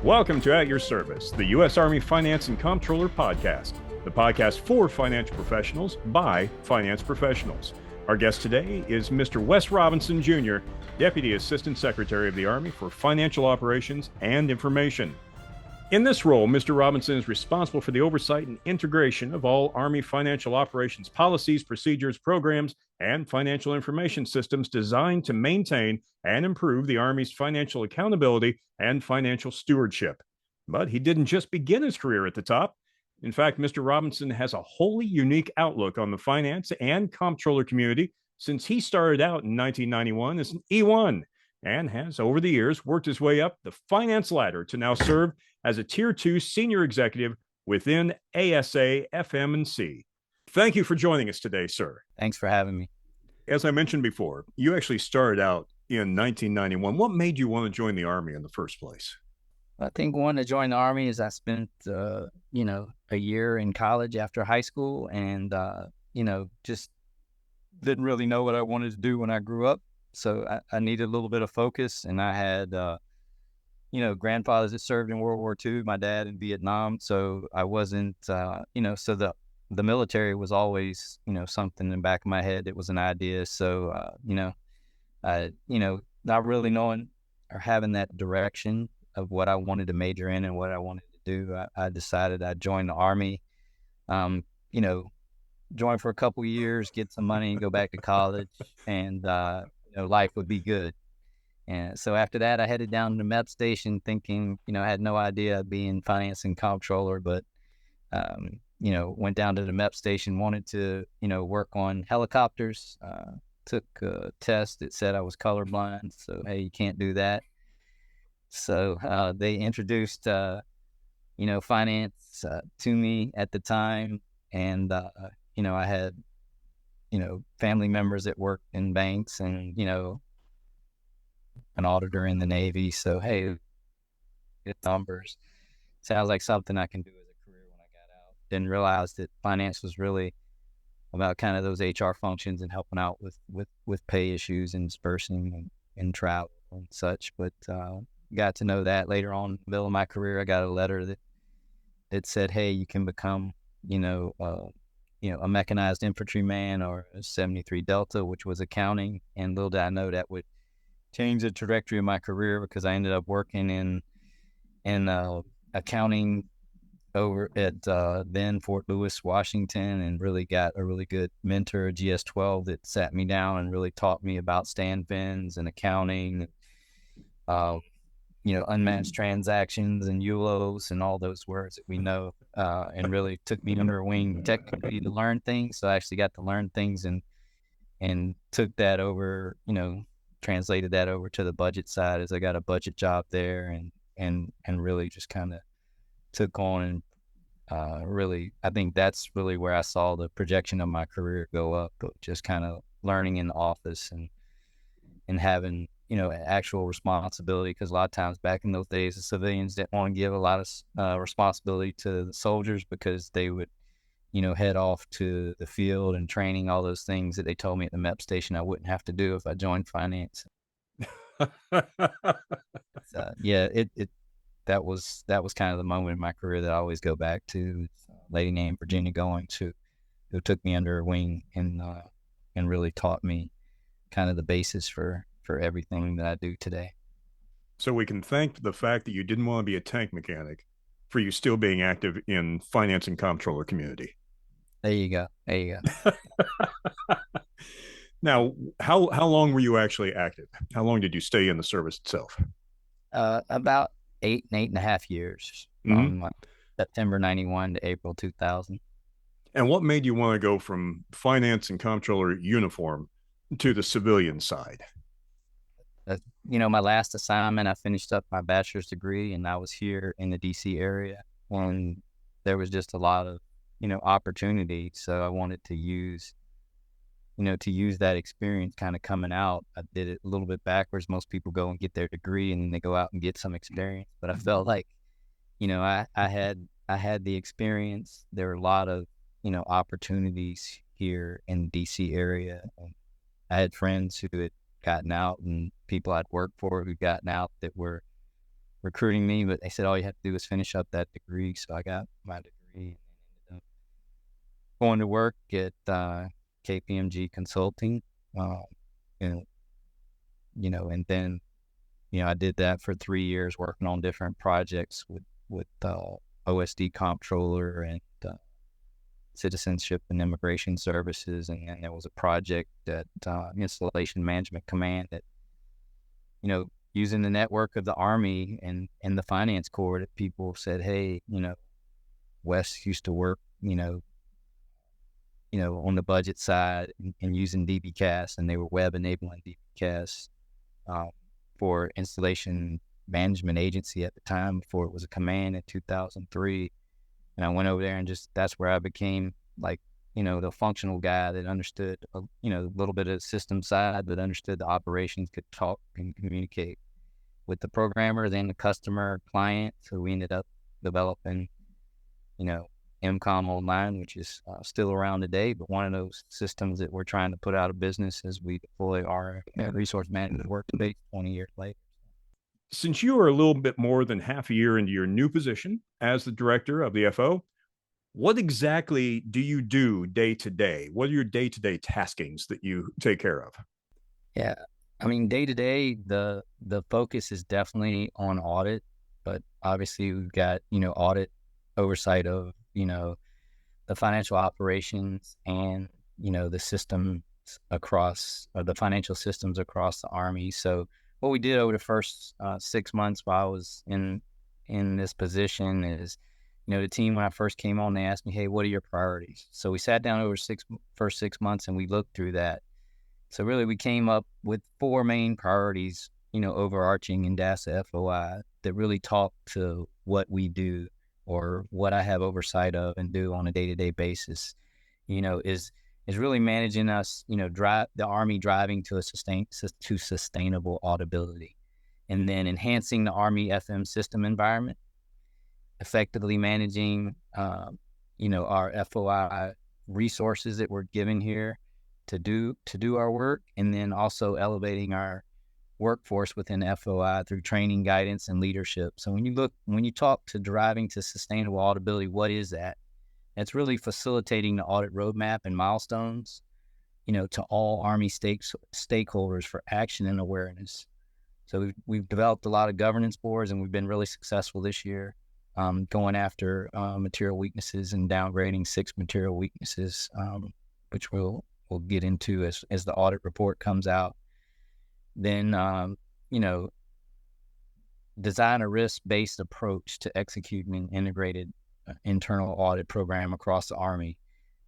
Welcome to At Your Service, the U.S. Army Finance and Comptroller Podcast, the podcast for financial professionals by finance professionals. Our guest today is Mr. Wes Robinson, Jr., Deputy Assistant Secretary of the Army for Financial Operations and Information. In this role, Mr. Robinson is responsible for the oversight and integration of all Army financial operations policies, procedures, programs, and financial information systems designed to maintain and improve the Army's financial accountability and financial stewardship. But he didn't just begin his career at the top. In fact, Mr. Robinson has a wholly unique outlook on the finance and comptroller community since he started out in 1991 as an E1 and has, over the years, worked his way up the finance ladder to now serve as a Tier 2 senior executive within ASA FM&C. Thank you for joining us today, sir. Thanks for having me. As I mentioned before, you actually started out in 1991. What made you want to join the Army in the first place? I think wanting to join the Army is I spent, a year in college after high school and, just didn't really know what I wanted to do when I grew up. So I needed a little bit of focus, and I had, grandfathers that served in World War II, my dad in Vietnam. So I wasn't, so the military was always, something in the back of my head. It was an idea. So, not really knowing or having that direction of what I wanted to major in and what I wanted to do, I decided I'd join the Army, join for a couple of years, get some money and go back to college, and, life would be good. And so after that, I headed down to the MEP station thinking, I had no idea I'd be in finance and comptroller, but, went down to the MEP station, wanted to, work on helicopters, took a test that said I was colorblind. So, hey, you can't do that. So they introduced, finance to me at the time. And, I had, family members that worked in banks and, an auditor in the Navy. So, hey, get numbers. Sounds like something I can do as a career when I got out. Didn't realize that finance was really about kind of those HR functions and helping out with pay issues and dispersing and travel and such. But got to know that later on in the middle of my career. I got a letter that said, hey, you can become, a mechanized infantryman or a 73 Delta, which was accounting. And little did I know that would change the trajectory of my career, because I ended up working in accounting over at then Fort Lewis, Washington, and really got a really good mentor, GS-12, that sat me down and really taught me about stand bins and accounting, unmatched transactions and ULOs and all those words that we know, and really took me under a wing technically to learn things. So I actually got to learn things and took that over, translated that over to the budget side as I got a budget job there and really just kind of took on and really, I think that's really where I saw the projection of my career go up, but just kind of learning in the office and having, actual responsibility, because a lot of times back in those days, the civilians didn't want to give a lot of responsibility to the soldiers because they would, head off to the field and training, all those things that they told me at the MEP station I wouldn't have to do if I joined finance. That was kind of the moment in my career that I always go back to. It's a lady named Virginia Goings who took me under her wing and really taught me kind of the basis for everything that I do today. So we can thank the fact that you didn't want to be a tank mechanic for you still being active in finance and comptroller community. There you go. Now, how long were you actually active? How long did you stay in the service itself? About 8.5 years, from September 91 to April 2000. And what made you want to go from finance and comptroller uniform to the civilian side? My last assignment, I finished up my bachelor's degree, and I was here in the DC area, and there was just a lot of, opportunity. So I wanted to use that experience kind of coming out. I did it a little bit backwards. Most people go and get their degree and then they go out and get some experience. But I felt like, I had the experience. There were a lot of, opportunities here in the DC area. And I had friends who had gotten out and people I'd worked for who'd gotten out that were recruiting me, but they said all you have to do is finish up that degree. So I got my degree and ended up going to work at KPMG Consulting, and and then I did that for 3 years, working on different projects with OSD Comptroller and Citizenship and Immigration Services, and then there was a project at Installation Management Command that using the network of the Army and the Finance Corps, that people said, hey, Wes used to work, on the budget side and using DBCAS, and they were web enabling DBCAS for Installation Management Agency at the time, before it was a command in 2003. And I went over there, and that's where I became the functional guy that understood, a little bit of the system side, but understood the operations, could talk and communicate with the programmer, then the customer, client. So we ended up developing, MCOM Online, which is still around today, but one of those systems that we're trying to put out of business as we deploy our resource management workspace 20 years later. Since you are a little bit more than half a year into your new position as the director of the FO, what exactly do you do day to day? What are your day-to-day taskings that you take care of? Yeah, I mean, day to day, the focus is definitely on audit, but obviously we've got, audit oversight of, the financial operations and, the systems across, the financial systems across the Army. So what we did over the first 6 months while I was in this position is, the team, when I first came on, they asked me, hey, what are your priorities? So we sat down over first 6 months and we looked through that. So really we came up with 4 main priorities, overarching in DASA FOI, that really talk to what we do, or what I have oversight of and do on a day-to-day basis, is really managing us, drive the Army, driving to sustainable auditability, and then enhancing the Army FM system environment, effectively managing, our FOI resources that we're given here to do our work, and then also elevating our workforce within FOI through training, guidance, and leadership. So when you talk to driving to sustainable auditability, what is that? It's really facilitating the audit roadmap and milestones, to all Army stakeholders for action and awareness. So we've developed a lot of governance boards, and we've been really successful this year, going after material weaknesses and downgrading 6 material weaknesses, which we'll get into as the audit report comes out. Then, design a risk-based approach to executing an integrated internal audit program across the Army.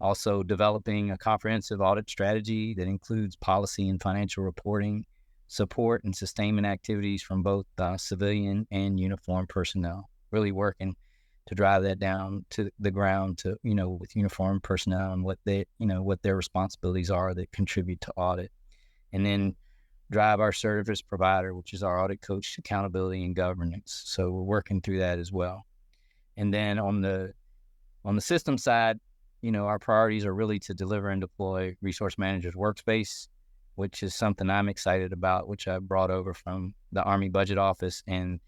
Also developing a comprehensive audit strategy that includes policy and financial reporting, support and sustainment activities from both civilian and uniformed personnel. Really working to drive that down to the ground, to, with uniformed personnel, and what their responsibilities are that contribute to audit. And then drive our service provider, which is our audit coach, accountability and governance. So we're working through that as well. And then on the system side, our priorities are really to deliver and deploy Resource Manager's Workspace, which is something I'm excited about, which I brought over from the Army Budget Office. And,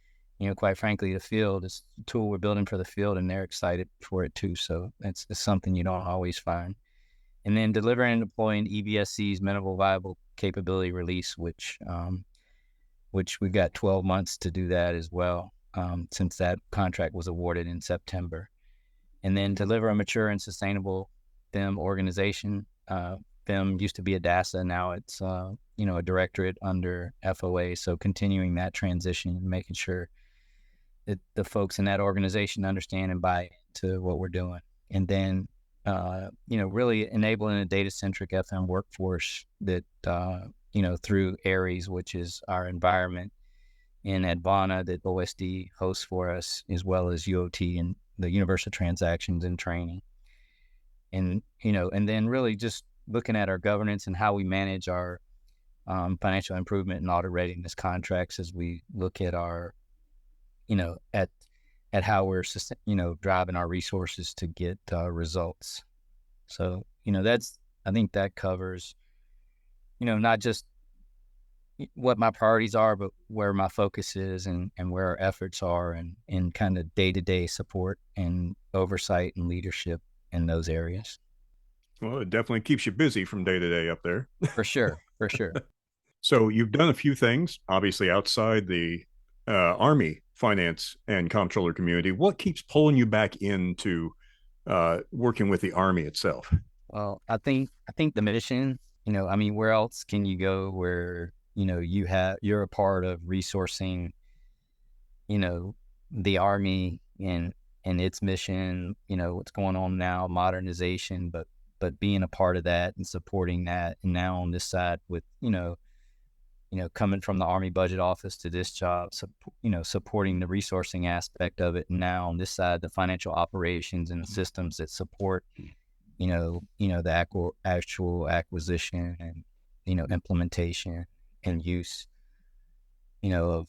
quite frankly, the field is a tool we're building for the field, and they're excited for it too. So it's something you don't always find. And then delivering and deploying EBSC's minimal viable capability release, which we've got 12 months to do that as well, since that contract was awarded in September. And then deliver a mature and sustainable FIM organization. FIM used to be a DASA, now it's a directorate under FOA. So continuing that transition and making sure that the folks in that organization understand and buy into what we're doing. And then really enabling a data-centric FM workforce that, through Aries, which is our environment in Advana that OSD hosts for us, as well as UOT and the Universal Transactions and Training. And, and then really just looking at our governance and how we manage our financial improvement and audit readiness contracts as we look at our, at how we're, driving our resources to get results. So, I think that covers, not just, what my priorities are, but where my focus is and where our efforts are and kind of day-to-day support and oversight and leadership in those areas. Well, it definitely keeps you busy from day to day up there. For sure. For sure. So you've done a few things, obviously outside the Army finance and comptroller community. What keeps pulling you back into working with the Army itself? Well, I think the mission, I mean, where else can you go where, you're a part of resourcing, you know, the Army and its mission, what's going on now, modernization, but being a part of that and supporting that. And now on this side with, coming from the Army budget office to this job, supporting the resourcing aspect of it. And now on this side, the financial operations and the systems that support, the actual acquisition and, implementation and use, of,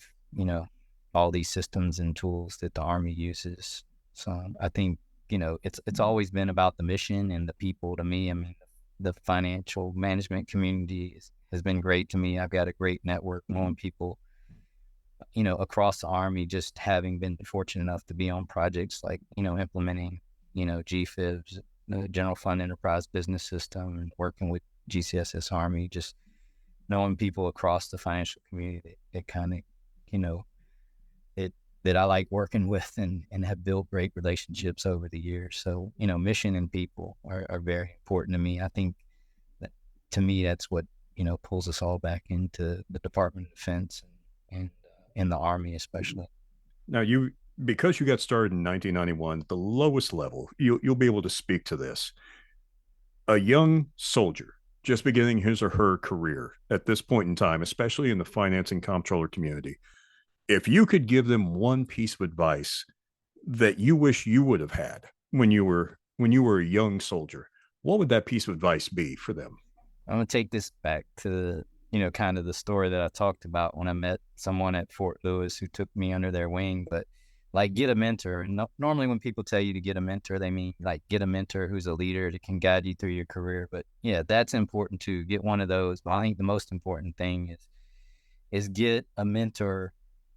all these systems and tools that the Army uses. So I think, it's always been about the mission and the people to me. I mean, the financial management community has been great to me. I've got a great network, knowing people, across the Army, just having been fortunate enough to be on projects like, implementing, GFIBs, the General Fund Enterprise Business System, and working with GCSS Army, just knowing people across the financial community that kind of, that I like working with and have built great relationships over the years. So, mission and people are very important to me. I think that, to me, that's what, pulls us all back into the Department of Defense and in the Army, especially. Now, because you got started in 1991 at the lowest level, you'll be able to speak to this. A young soldier just beginning his or her career at this point in time, especially in the finance and comptroller community, if you could give them one piece of advice that you wish you would have had when you were a young soldier, what would that piece of advice be for them? I'm going to take this back to, kind of the story that I talked about when I met someone at Fort Lewis who took me under their wing. But like, get a mentor. And normally when people tell you to get a mentor, they mean like get a mentor who's a leader that can guide you through your career. But yeah, that's important too. Get one of those. But I think the most important thing is get a mentor,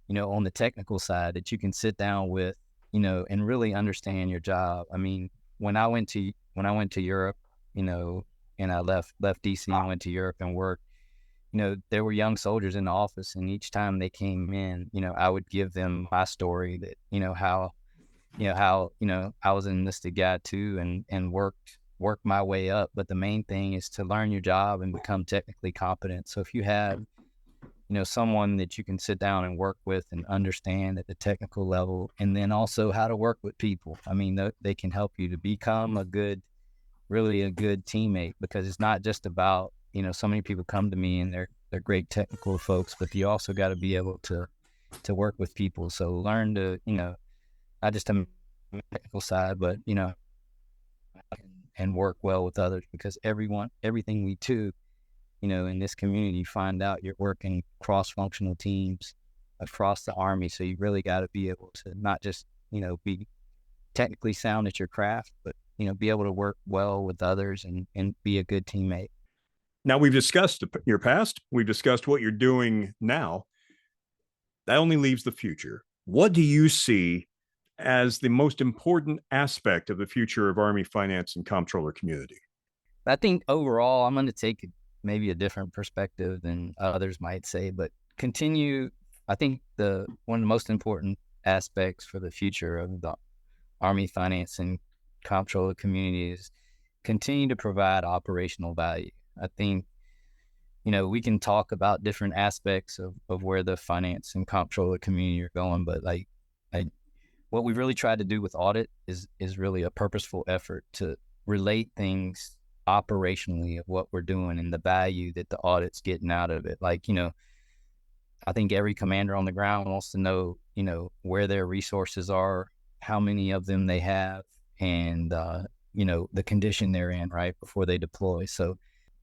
on the technical side that you can sit down with, and really understand your job. I mean, when I went to Europe, and I left DC and went to Europe and worked, there were young soldiers in the office, and each time they came in, I would give them my story that, how I was an enlisted guy too, and worked my way up. But the main thing is to learn your job and become technically competent. So if you have, someone that you can sit down and work with and understand at the technical level, and then also how to work with people. I mean, they can help you to become really a good teammate, because it's not just about, so many people come to me and they're great technical folks, but you also got to be able to work with people. So learn to, not just a technical side, but, and work well with others, because everything we do, in this community, you find out you're working cross-functional teams across the Army. So you really got to be able to not just, be technically sound at your craft, but, be able to work well with others and be a good teammate. Now, we've discussed your past. We've discussed what you're doing now. That only leaves the future. What do you see as the most important aspect of the future of Army finance and comptroller community? I think overall, I'm going to take maybe a different perspective than others might say, but continue. I think one of the most important aspects for the future of the Army finance and comptroller community is continue to provide operational value. I think, we can talk about different aspects of where the finance and comptroller community are going, but what we really tried to do with audit is really a purposeful effort to relate things operationally of what we're doing and the value that the audit's getting out of it. Like, I think every commander on the ground wants to know, where their resources are, how many of them they have, and, the condition they're in right before they deploy. So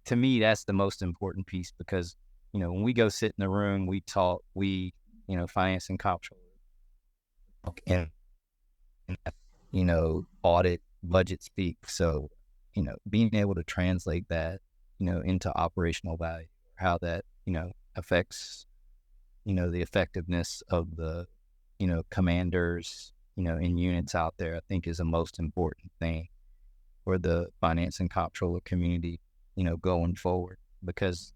to me, that's the most important piece, because, when we go sit in the room, we talk, finance and comptroller and, audit budget speak. So, being able to translate that, into operational value, how that, affects, the effectiveness of the, commanders, in units out there, I think is the most important thing for the finance and comptroller community, going forward, because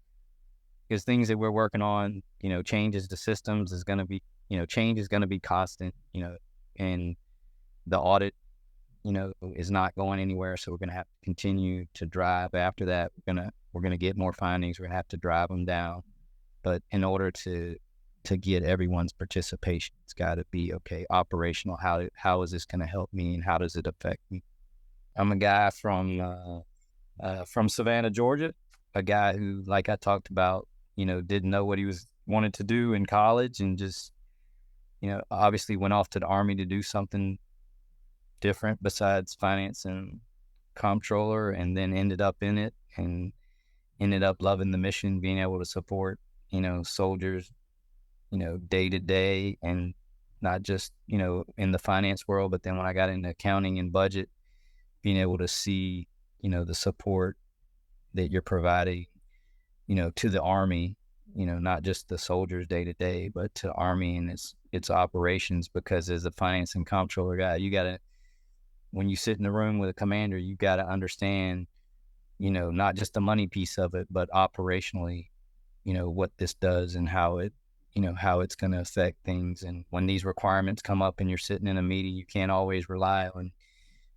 things that we're working on, changes to systems is going to be, change is going to be constant, and the audit, is not going anywhere. So we're going to have to continue to drive after that. We're going to get more findings. We're going to have to drive them down. But in order to get everyone's participation, it's got to be, okay, operational. How is this going to help me, and how does it affect me? I'm a guy from Savannah, Georgia, a guy who, like I talked about, didn't know what he wanted to do in college, and just, obviously went off to the Army to do something different besides finance and comptroller, and then ended up in it and ended up loving the mission, being able to support, soldiers, day to day, and not just, in the finance world, but then when I got into accounting and budget, being able to see, the support that you're providing, to the Army, not just the soldiers day to day, but to the Army and its operations. Because as a finance and comptroller guy, when you sit in the room with a commander, you got to understand, not just the money piece of it, but operationally, what this does and how it's going to affect things. And when these requirements come up and you're sitting in a meeting, you can't always rely on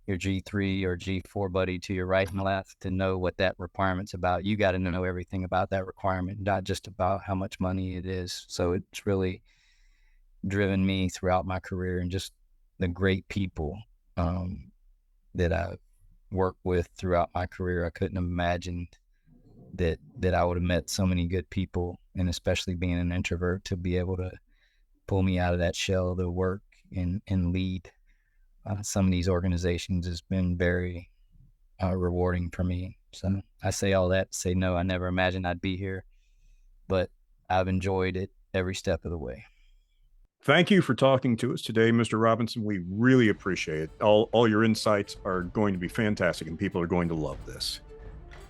your G3 or G4 buddy to your right and left to know what that requirement's about. You got to know everything about that requirement, not just about how much money it is. So it's really driven me throughout my career, and just the great people that I've worked with throughout my career. I couldn't have imagined that I would have met so many good people, and especially being an introvert, to be able to pull me out of that shell to work and lead some of these organizations has been very rewarding for me. So I say all that to say, no, I never imagined I'd be here, but I've enjoyed it every step of the way. Thank you for talking to us today, Mr. Robinson. We really appreciate it. All your insights are going to be fantastic, and people are going to love this.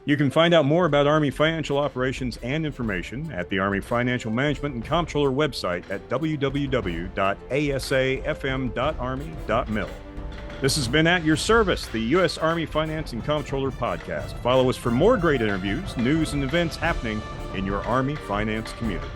You can find out more about Army financial operations and information at the Army Financial Management and Comptroller website at www.asafm.army.mil. This has been At Your Service, the U.S. Army Finance and Comptroller podcast. Follow us for more great interviews, news, and events happening in your Army finance community.